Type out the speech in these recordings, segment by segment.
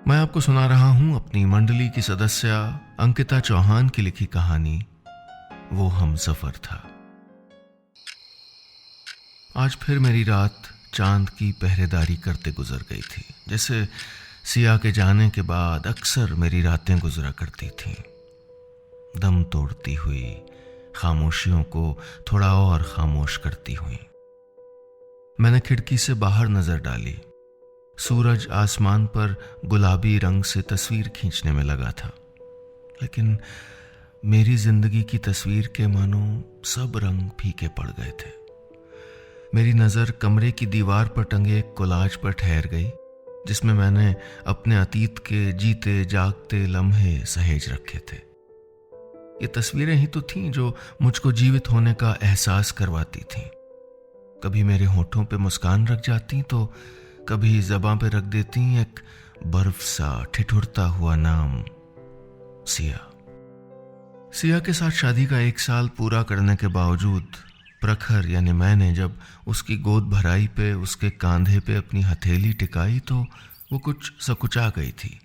मैं आपको सुना रहा हूं अपनी मंडली की सदस्य अंकिता चौहान की लिखी कहानी वो हमसफर था। आज फिर मेरी रात चांद की पहरेदारी करते गुजर गई थी, जैसे सिया के जाने के बाद अक्सर मेरी रातें गुजरा करती थीं। दम तोड़ती हुई, खामोशियों को थोड़ा और खामोश करती हुई। मैंने खिड़की से बाहर नजर डाली। सूरज आसमान पर गुलाबी रंग से तस्वीर खींचने में लगा था, लेकिन मेरी जिंदगी की तस्वीर के मानो सब रंग फीके पड़ गए थे। मेरी नजर कमरे की दीवार पर टंगे एक कोलाज पर ठहर गई, जिसमें मैंने अपने अतीत के जीते जागते लम्हे सहेज रखे थे। ये तस्वीरें ही तो थीं जो मुझको जीवित होने का एहसास करवाती थीं। कभी मेरे होठों पे मुस्कान रख जाती तो कभी ज़बां पे रख देती एक बर्फ सा ठिठुरता हुआ नाम, सिया। सिया के साथ शादी का 1 साल पूरा करने के बावजूद प्रखर यानी मैंने जब उसकी गोद भराई पे उसके कांधे पे अपनी हथेली टिकाई तो वो कुछ सकुचा गई थी।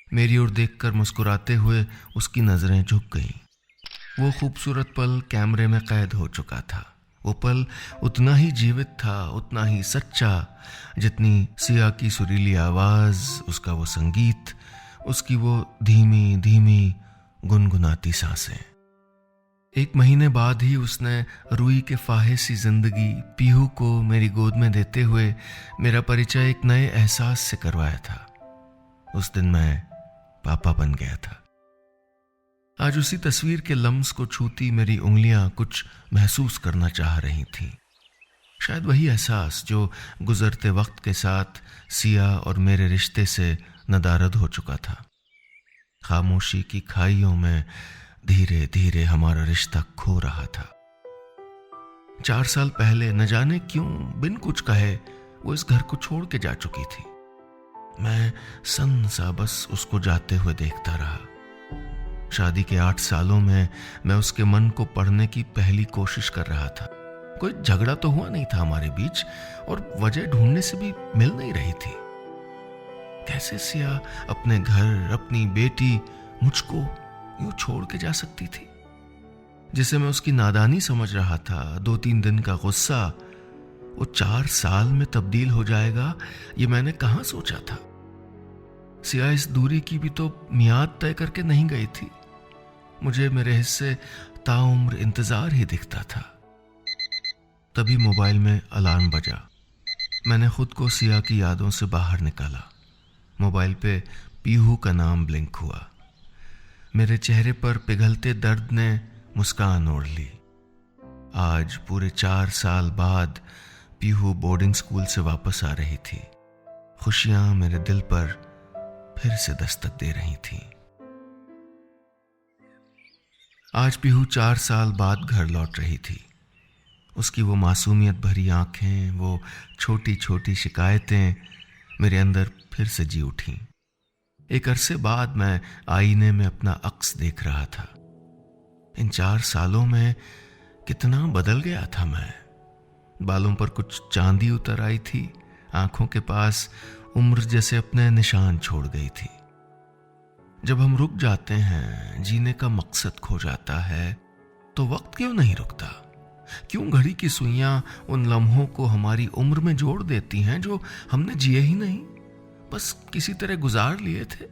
मेरी ओर देखकर मुस्कुराते हुए उसकी नजरें झुक गईं। वो खूबसूरत पल कैमरे में कैद हो चुका था। वो पल उतना ही जीवित था, उतना ही सच्चा, जितनी सिया की सुरीली आवाज, उसका वो संगीत, उसकी वो धीमी धीमी गुनगुनाती सांसें। 1 महीने बाद ही उसने रुई के फाहे सी जिंदगी पीहू को मेरी गोद में देते हुए मेरा परिचय एक नए एहसास से करवाया था। उस दिन मैं पापा बन गया था। आज उसी तस्वीर के लम्स को छूती मेरी उंगलियां कुछ महसूस करना चाह रही थीं। शायद वही एहसास जो गुजरते वक्त के साथ सिया और मेरे रिश्ते से नदारद हो चुका था। खामोशी की खाइयों में धीरे धीरे हमारा रिश्ता खो रहा था। 4 साल पहले न जाने क्यों बिन कुछ कहे वो इस घर को छोड़ के जा चुकी थी। मैं सन सा बस उसको जाते हुए देखता रहा। शादी के 8 सालों में मैं उसके मन को पढ़ने की पहली कोशिश कर रहा था। कोई झगड़ा तो हुआ नहीं था हमारे बीच और वजह ढूंढने से भी मिल नहीं रही थी। कैसे सिया अपने घर, अपनी बेटी, मुझको यूं छोड़ के जा सकती थी? जिसे मैं उसकी नादानी समझ रहा था, 2-3 दिन का गुस्सा, वो 4 साल में तब्दील हो जाएगा, ये मैंने कहां सोचा था। सिया इस दूरी की भी तो मियाद तय करके नहीं गई थी। मुझे मेरे हिस्से ताउम्र इंतजार ही दिखता था। तभी मोबाइल में अलार्म बजा। मैंने खुद को सिया की यादों से बाहर निकाला। मोबाइल पे पीहू का नाम ब्लिंक हुआ। मेरे चेहरे पर पिघलते दर्द ने मुस्कान ओढ़ ली। आज पूरे 4 साल बाद पीहू बोर्डिंग स्कूल से वापस आ रही थी। खुशियां मेरे दिल पर फिर से दस्तक दे रही थीं। आज पीहू 4 साल बाद घर लौट रही थी। उसकी वो मासूमियत भरी आंखें, वो छोटी छोटी शिकायतें मेरे अंदर फिर से जी उठीं। एक अरसे बाद मैं आईने में अपना अक्स देख रहा था। इन 4 सालों में कितना बदल गया था मैं। बालों पर कुछ चांदी उतर आई थी। आंखों के पास उम्र जैसे अपने निशान छोड़ गई थी। जब हम रुक जाते हैं, जीने का मकसद खो जाता है, तो वक्त क्यों नहीं रुकता? क्यों घड़ी की सुइयां उन लम्हों को हमारी उम्र में जोड़ देती हैं जो हमने जिए ही नहीं, बस किसी तरह गुजार लिए थे।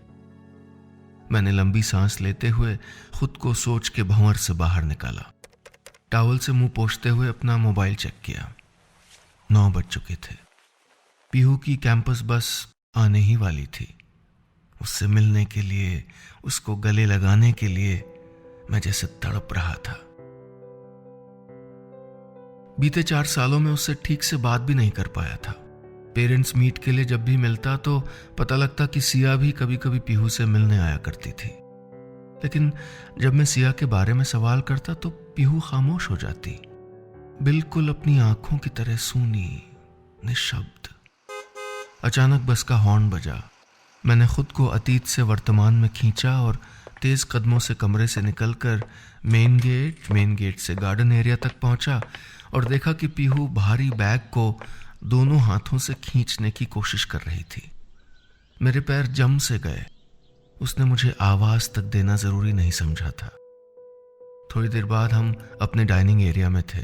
मैंने लंबी सांस लेते हुए खुद को सोच के भंवर से बाहर निकाला। टॉवल से मुंह पोंछते हुए अपना मोबाइल चेक किया। 9 बज चुके थे। पीहू की कैंपस बस आने ही वाली थी। उससे मिलने के लिए, उसको गले लगाने के लिए मैं जैसे तड़प रहा था। बीते 4 सालों में उससे ठीक से बात भी नहीं कर पाया था। पेरेंट्स मीट के लिए जब भी मिलता तो पता लगता कि सिया भी कभी कभी पीहू से मिलने आया करती थी। लेकिन जब मैं सिया के बारे में सवाल करता तो पीहू खामोश हो जाती, बिल्कुल अपनी आंखों की तरह सूनी, निशब्द। अचानक बस का हॉर्न बजा। मैंने खुद को अतीत से वर्तमान में खींचा और तेज कदमों से कमरे से निकलकर मेन गेट से गार्डन एरिया तक पहुंचा और देखा कि पीहू भारी बैग को दोनों हाथों से खींचने की कोशिश कर रही थी। मेरे पैर जम से गए। उसने मुझे आवाज तक देना जरूरी नहीं समझा था। थोड़ी देर बाद हम अपने डाइनिंग एरिया में थे।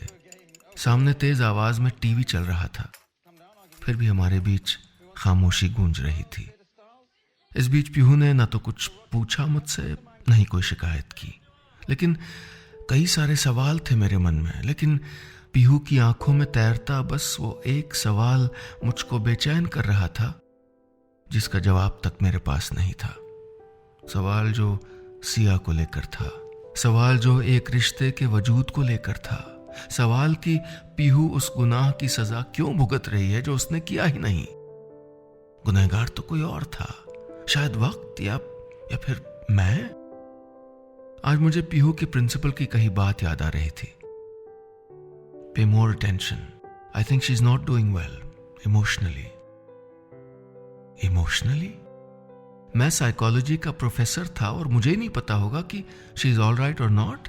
सामने तेज आवाज में टीवी चल रहा था। फिर भी हमारे बीच खामोशी गूंज रही थी। इस बीच पीहू ने न तो कुछ पूछा मुझसे, न ही कोई शिकायत की, लेकिन कई सारे सवाल थे मेरे मन में। लेकिन पीहू की आंखों में तैरता बस वो एक सवाल मुझको बेचैन कर रहा था, जिसका जवाब तक मेरे पास नहीं था। सवाल जो सिया को लेकर था, सवाल जो एक रिश्ते के वजूद को लेकर था, सवाल कि पीहू उस गुनाह की सजा क्यों भुगत रही है जो उसने किया ही नहीं। गुनहगार तो कोई और था, शायद वक्त या फिर मैं। आज मुझे पीहू के प्रिंसिपल की कही बात याद आ रही थी। पे more attention, I think she is not doing well emotionally. Emotionally? मैं साइकोलॉजी का प्रोफेसर था और मुझे नहीं पता होगा कि शी इज ऑल राइट और नॉट।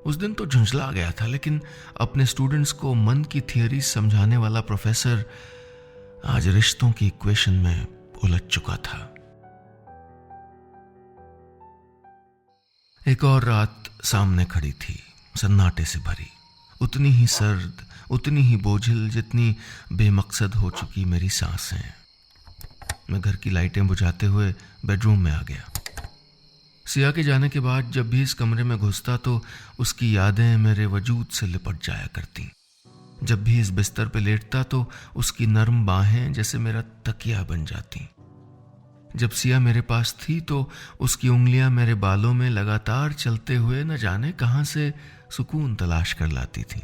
उस दिन तो झुंझला गया था, लेकिन अपने स्टूडेंट्स को मन की थियरी समझाने वाला प्रोफेसर आज रिश्तों की इक्वेशन में उलझ चुका था। एक और रात सामने खड़ी थी, सन्नाटे से भरी, उतनी ही सर्द, उतनी ही बोझिल जितनी बेमकसद हो चुकी मेरी सांसें। मैं घर की लाइटें बुझाते हुए बेडरूम में आ गया। सिया के जाने के बाद जब भी इस कमरे में घुसता तो उसकी यादें मेरे वजूद से लिपट जाया करती। जब भी इस बिस्तर पे लेटता तो उसकी नर्म बाहें जैसे मेरा तकिया बन जाती। जब सिया मेरे पास थी तो उसकी उंगलियां मेरे बालों में लगातार चलते हुए न जाने कहां से सुकून तलाश कर लाती थी।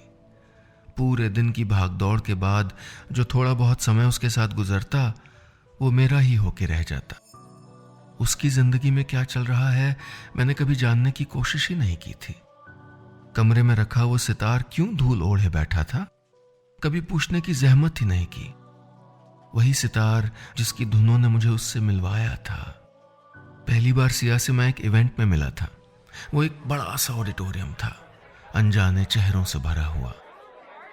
पूरे दिन की भागदौड़ के बाद जो थोड़ा बहुत समय उसके साथ गुजरता वो मेरा ही होके रह जाता। उसकी जिंदगी में क्या चल रहा है मैंने कभी जानने की कोशिश ही नहीं की थी। कमरे में रखा वो सितार क्यों धूल ओढ़े बैठा था, कभी पूछने की जहमत ही नहीं की। वही सितार जिसकी धुनों ने मुझे उससे मिलवाया था। पहली बार सिया से मैं एक इवेंट में मिला था। वो एक बड़ा सा ऑडिटोरियम था, अनजाने चेहरों से भरा हुआ,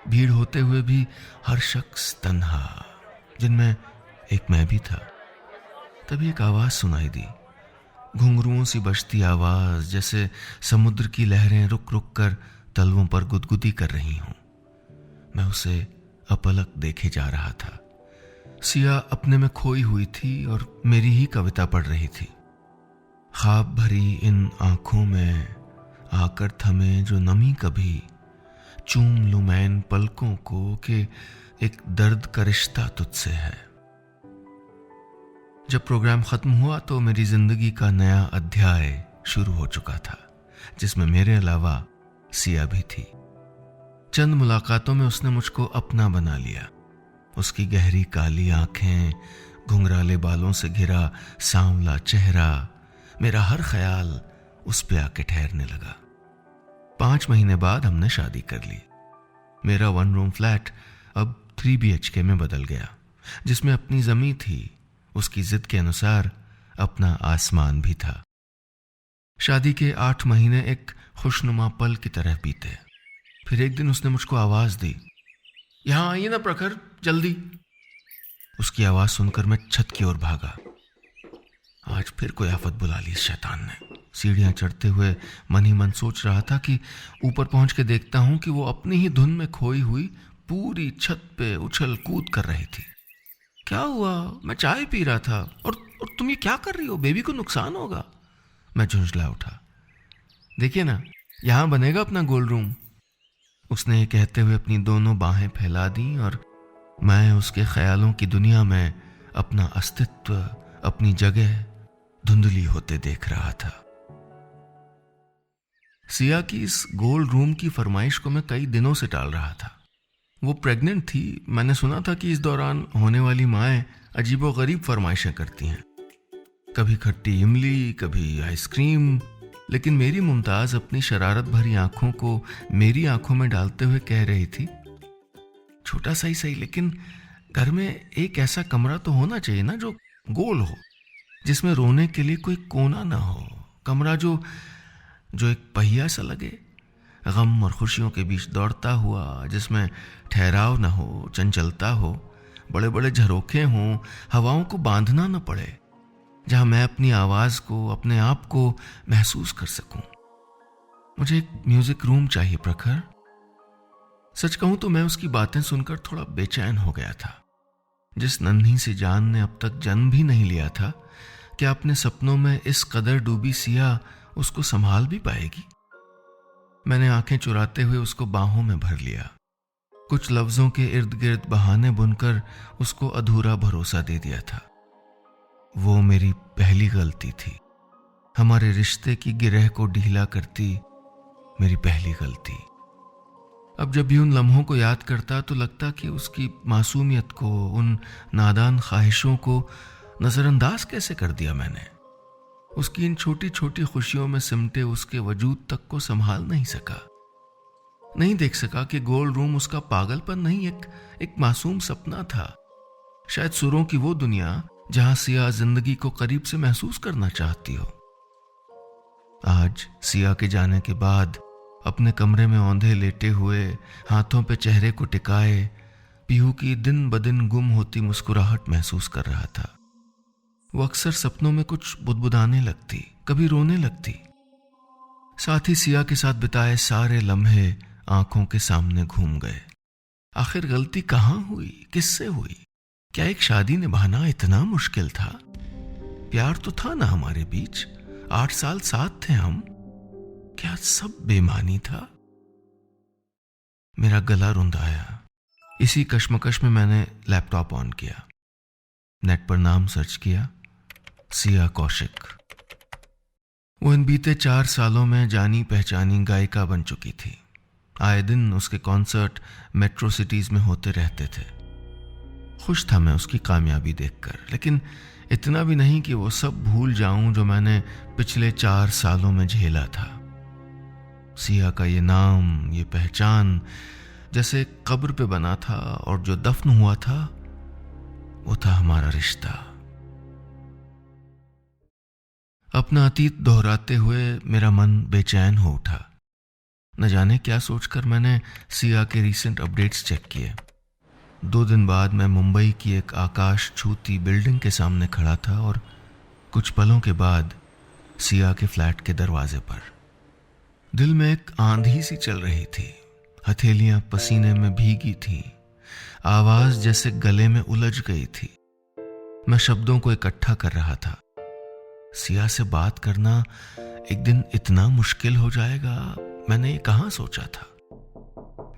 भीड़ होते हुए भी हर शख्स तन्हा, जिनमें एक मैं भी था। तभी एक आवाज सुनाई दी, घुंघरुओं सी बजती आवाज, जैसे समुद्र की लहरें रुक रुक कर तलवों पर गुदगुदी कर रही हूं। मैं उसे अपलक देखे जा रहा था। सिया अपने में खोई हुई थी और मेरी ही कविता पढ़ रही थी। ख्वाब भरी इन आंखों में आकर थमे जो नमी कभी, चूम लूं मैं इन पलकों को कि एक दर्द का रिश्ता तुझसे है। जब प्रोग्राम खत्म हुआ तो मेरी जिंदगी का नया अध्याय शुरू हो चुका था, जिसमें मेरे अलावा सिया भी थी। चंद मुलाकातों में उसने मुझको अपना बना लिया। उसकी गहरी काली आंखें, घुंघराले बालों से घिरा सांवला चेहरा, मेरा हर ख्याल उस पे आके ठहरने लगा। 5 महीने बाद हमने शादी कर ली। मेरा 1 रूम फ्लैट अब 3 BHK में बदल गया, जिसमें अपनी जमीन थी। उसकी जिद के अनुसार अपना आसमान भी था। शादी के 8 महीने एक खुशनुमा पल की तरह बीते। फिर एक दिन उसने मुझको आवाज दी, यहां आइए ना प्रखर, जल्दी। उसकी आवाज सुनकर मैं छत की ओर भागा। आज फिर कोई आफत बुला ली इस शैतान ने। सीढ़ियां चढ़ते हुए मन ही मन सोच रहा था कि ऊपर पहुंच के देखता हूं कि वो अपनी ही धुन में खोई हुई पूरी छत पे उछल कूद कर रही थी। क्या हुआ? मैं चाय पी रहा था और तुम ये क्या कर रही हो? बेबी को नुकसान होगा। मैं झुंझला उठा। देखिए ना, यहां बनेगा अपना गोल्ड रूम। उसने ये कहते हुए अपनी दोनों बाहें फैला दी और मैं उसके ख्यालों की दुनिया में अपना अस्तित्व, अपनी जगह धुंधली होते देख रहा था। सिया की इस गोल्ड रूम की फरमाइश को मैं कई दिनों से टाल रहा था। वो प्रेग्नेंट थी। मैंने सुना था कि इस दौरान होने वाली माएं अजीबोगरीब फरमाइशें करती हैं, कभी खट्टी इमली, कभी आइसक्रीम। लेकिन मेरी मुमताज अपनी शरारत भरी आंखों को मेरी आंखों में डालते हुए कह रही थी, छोटा सा ही सही, लेकिन घर में एक ऐसा कमरा तो होना चाहिए ना जो गोल हो, जिसमें रोने के लिए कोई कोना ना हो। कमरा जो एक पहिया सा लगे, गम और खुशियों के बीच दौड़ता हुआ, जिसमें ठहराव ना हो, चंचलता हो। बड़े बड़े झरोखे हों, हवाओं को बांधना न पड़े, जहां मैं अपनी आवाज को, अपने आप को महसूस कर सकूं। मुझे एक म्यूजिक रूम चाहिए प्रखर। सच कहूं तो मैं उसकी बातें सुनकर थोड़ा बेचैन हो गया था। जिस नन्ही सी जान ने अब तक जन्म भी नहीं लिया था, क्या अपने सपनों में इस कदर डूबी सिया उसको संभाल भी पाएगी? मैंने आंखें चुराते हुए उसको बाहों में भर लिया। कुछ लफ्जों के इर्द गिर्द बहाने बुनकर उसको अधूरा भरोसा दे दिया था। वो मेरी पहली गलती थी। हमारे रिश्ते की गिरह को ढीला करती मेरी पहली गलती। अब जब भी उन लम्हों को याद करता तो लगता कि उसकी मासूमियत को, उन नादान ख्वाहिशों को नजरअंदाज कैसे कर दिया मैंने। उसकी इन छोटी छोटी खुशियों में सिमटे उसके वजूद तक को संभाल नहीं सका। नहीं देख सका कि गोल्ड रूम उसका पागलपन नहीं, एक मासूम सपना था। शायद सुरों की वो दुनिया जहां सिया जिंदगी को करीब से महसूस करना चाहती हो। आज सिया के जाने के बाद अपने कमरे में औंधे लेटे हुए, हाथों पे चेहरे को टिकाए, पीहू की दिन ब दिन गुम होती मुस्कुराहट महसूस कर रहा था। वो अक्सर सपनों में कुछ बुदबुदाने लगती, कभी रोने लगती। साथ ही सिया के साथ बिताए सारे लम्हे आंखों के सामने घूम गए। आखिर गलती कहां हुई, किससे हुई? क्या एक शादी निभाना इतना मुश्किल था? प्यार तो था ना हमारे बीच, 8 साल साथ थे हम। क्या सब बेमानी था? मेरा गला रुंधाया। इसी कश्मकश में मैंने लैपटॉप ऑन किया, नेट पर नाम सर्च किया, सिया कौशिक। वो इन बीते 4 सालों में जानी पहचानी गायिका बन चुकी थी। आए दिन उसके कॉन्सर्ट मेट्रो सिटीज में होते रहते थे। खुश था मैं उसकी कामयाबी देखकर, लेकिन इतना भी नहीं कि वो सब भूल जाऊं जो मैंने पिछले 4 सालों में झेला था। सिया का ये नाम, ये पहचान जैसे कब्र पे बना था, और जो दफन हुआ था वो था हमारा रिश्ता। अपना अतीत दोहराते हुए मेरा मन बेचैन हो उठा। न जाने क्या सोचकर मैंने सिया के रीसेंट अपडेट्स चेक किए। 2 दिन बाद मैं मुंबई की एक आकाश छूती बिल्डिंग के सामने खड़ा था, और कुछ पलों के बाद सिया के फ्लैट के दरवाजे पर। दिल में एक आंधी सी चल रही थी। हथेलियां पसीने में भीगी थीं। आवाज जैसे गले में उलझ गई थी। मैं शब्दों को इकट्ठा कर रहा था। सिया से बात करना एक दिन इतना मुश्किल हो जाएगा, मैंने ये कहां सोचा था।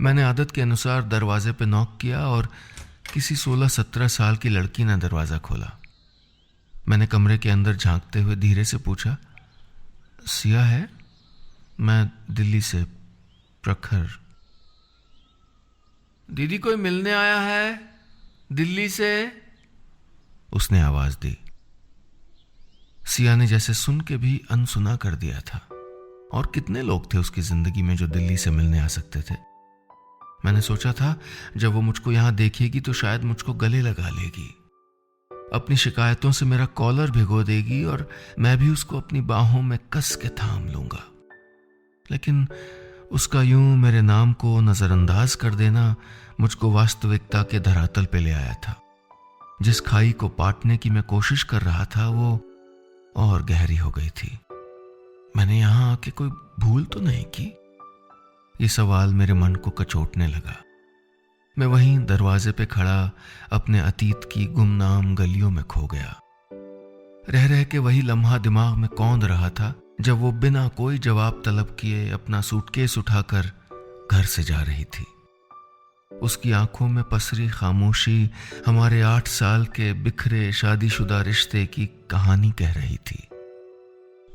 मैंने आदत के अनुसार दरवाजे पे नॉक किया और किसी 16-17 साल की लड़की ने दरवाजा खोला। मैंने कमरे के अंदर झांकते हुए धीरे से पूछा, सिया है? मैं दिल्ली से, प्रखर। दीदी कोई मिलने आया है दिल्ली से, उसने आवाज दी। सिया ने जैसे सुन के भी अनसुना कर दिया था। और कितने लोग थे उसकी जिंदगी में जो दिल्ली से मिलने आ सकते थे। मैंने सोचा था जब वो मुझको यहां देखेगी तो शायद मुझको गले लगा लेगी, अपनी शिकायतों से मेरा कॉलर भिगो देगी और मैं भी उसको अपनी बाहों में कस के थाम लूंगा। लेकिन उसका यूं मेरे नाम को नजरअंदाज कर देना मुझको वास्तविकता के धरातल पे ले आया था। जिस खाई को पाटने की मैं कोशिश कर रहा था वो और गहरी हो गई थी। मैंने यहां आके कोई भूल तो नहीं की? ये सवाल मेरे मन को कचोटने लगा। मैं वहीं दरवाजे पे खड़ा अपने अतीत की गुमनाम गलियों में खो गया। रह रह के वही लम्हा दिमाग में कौंध रहा था जब वो बिना कोई जवाब तलब किए अपना सूटकेस उठाकर घर से जा रही थी। उसकी आंखों में पसरी खामोशी हमारे 8 साल के बिखरे शादीशुदा रिश्ते की कहानी कह रही थी।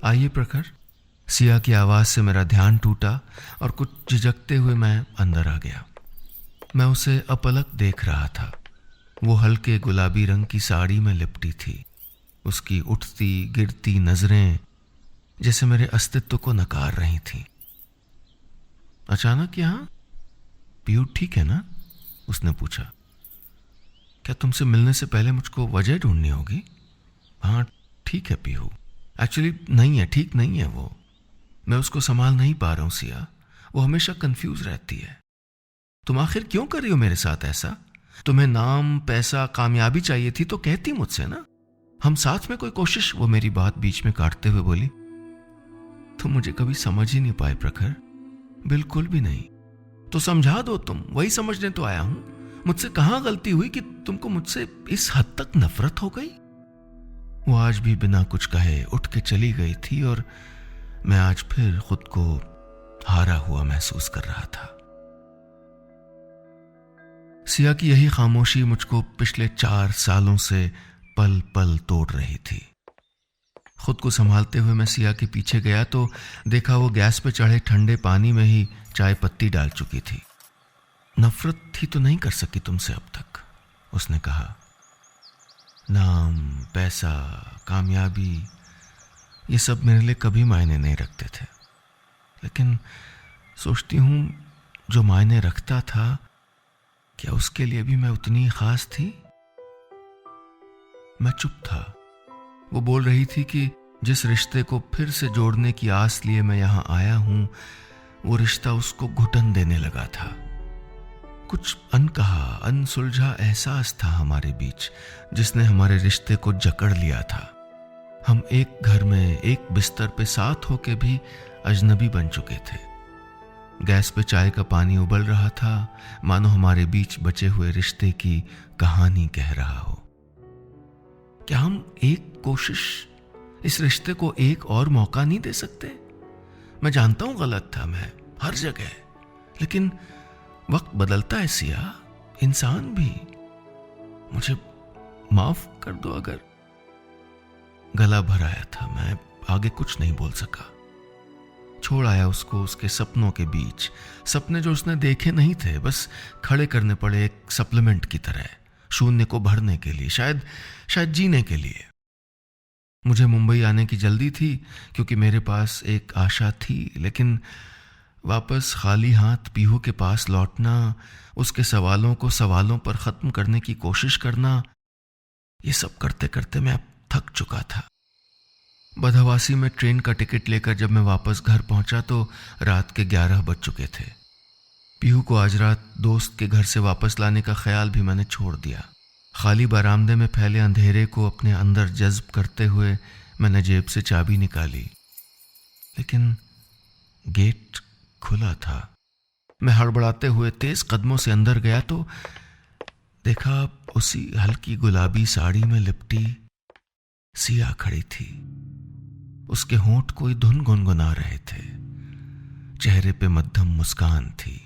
आइए प्रखर। सिया की आवाज से मेरा ध्यान टूटा और कुछ झिझकते हुए मैं अंदर आ गया। मैं उसे अपलक देख रहा था। वो हल्के गुलाबी रंग की साड़ी में लिपटी थी। उसकी उठती गिरती नजरें जैसे मेरे अस्तित्व को नकार रही थीं। अचानक यहां? पीयू ठीक है ना? उसने पूछा। क्या तुमसे मिलने से पहले मुझको वजह ढूंढनी होगी? हाँ ठीक है पीहू। एक्चुअली नहीं है, ठीक नहीं है वो। मैं उसको संभाल नहीं पा रहा हूं सिया। वो हमेशा कंफ्यूज रहती है। तुम आखिर क्यों कर रही हो मेरे साथ ऐसा? तुम्हें नाम, पैसा, कामयाबी चाहिए थी तो कहती मुझसे ना, हम साथ में कोई कोशिश। वो मेरी बात बीच में काटते हुए बोली, तुम मुझे कभी समझ ही नहीं पाए प्रखर, बिल्कुल भी नहीं। तो समझा दो, तुम वही समझने तो आया हूं। मुझसे कहां गलती हुई कि तुमको मुझसे इस हद तक नफरत हो गई? वो आज भी बिना कुछ कहे उठ के चली गई थी और मैं आज फिर खुद को हारा हुआ महसूस कर रहा था। सिया की यही खामोशी मुझको पिछले 4 सालों से पल पल तोड़ रही थी। खुद को संभालते हुए मैं सिया के पीछे गया तो देखा वो गैस पे चढ़े ठंडे पानी में ही चाय पत्ती डाल चुकी थी। नफरत ही तो नहीं कर सकी तुमसे अब तक, उसने कहा। नाम, पैसा, कामयाबी, ये सब मेरे लिए कभी मायने नहीं रखते थे, लेकिन सोचती हूं जो मायने रखता था, क्या उसके लिए भी मैं उतनी खास थी? मैं चुप था। वो बोल रही थी कि जिस रिश्ते को फिर से जोड़ने की आस लिए मैं यहां आया हूं, वो रिश्ता उसको घुटन देने लगा था। कुछ अनकहा, अनसुलझा एहसास था हमारे बीच, जिसने हमारे रिश्ते को जकड़ लिया था। हम एक घर में एक बिस्तर पे साथ होके भी अजनबी बन चुके थे। गैस पे चाय का पानी उबल रहा था, मानो हमारे बीच बचे हुए रिश्ते की कहानी कह रहा हो। क्या हम एक कोशिश, इस रिश्ते को एक और मौका नहीं दे सकते? मैं जानता हूं गलत था मैं हर जगह, लेकिन वक्त बदलता है सिया, इंसान भी। मुझे माफ कर दो अगर। गला भर आया था, मैं आगे कुछ नहीं बोल सका। छोड़ आया उसको उसके सपनों के बीच, सपने जो उसने देखे नहीं थे, बस खड़े करने पड़े एक सप्लीमेंट की तरह, शून्य को भरने के लिए, शायद जीने के लिए। मुझे मुंबई आने की जल्दी थी क्योंकि मेरे पास एक आशा थी, लेकिन वापस खाली हाथ पीहू के पास लौटना, उसके सवालों को सवालों पर खत्म करने की कोशिश करना, ये सब करते करते मैं अब थक चुका था। बदहवासी में ट्रेन का टिकट लेकर जब मैं वापस घर पहुंचा तो रात के 11 बज चुके थे। पीहू को आज रात दोस्त के घर से वापस लाने का ख्याल भी मैंने छोड़ दिया। खाली बरामदे में फैले अंधेरे को अपने अंदर जज्ब करते हुए मैंने जेब से चाबी निकाली, लेकिन गेट खुला था। मैं हड़बड़ाते हुए तेज कदमों से अंदर गया तो देखा उसी हल्की गुलाबी साड़ी में लिपटी सिया खड़ी थी। उसके होंठ कोई धुन गुनगुना रहे थे, चेहरे पे मध्यम मुस्कान थी।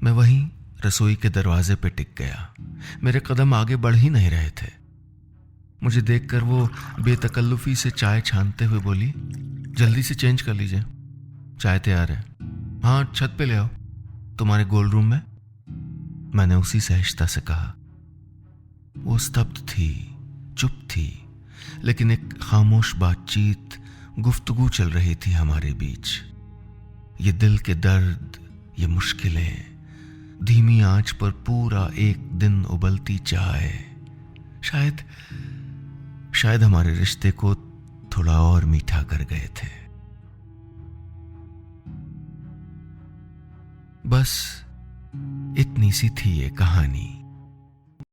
मैं वहीं रसोई के दरवाजे पे टिक गया। मेरे कदम आगे बढ़ ही नहीं रहे थे। मुझे देखकर वो बेतकल्लुफी से चाय छानते हुए बोली, जल्दी से चेंज कर लीजिए, चाय तैयार है। हाँ, छत पे ले आओ, तुम्हारे गोल रूम में, मैंने उसी सहजता से कहा। वो स्तब्ध थी, चुप थी, लेकिन एक खामोश बातचीत, गुफ्तगू चल रही थी हमारे बीच। ये दिल के दर्द, ये मुश्किलें, धीमी आंच पर पूरा एक दिन उबलती चाय, शायद हमारे रिश्ते को थोड़ा और मीठा कर गए थे। बस इतनी सी थी ये कहानी।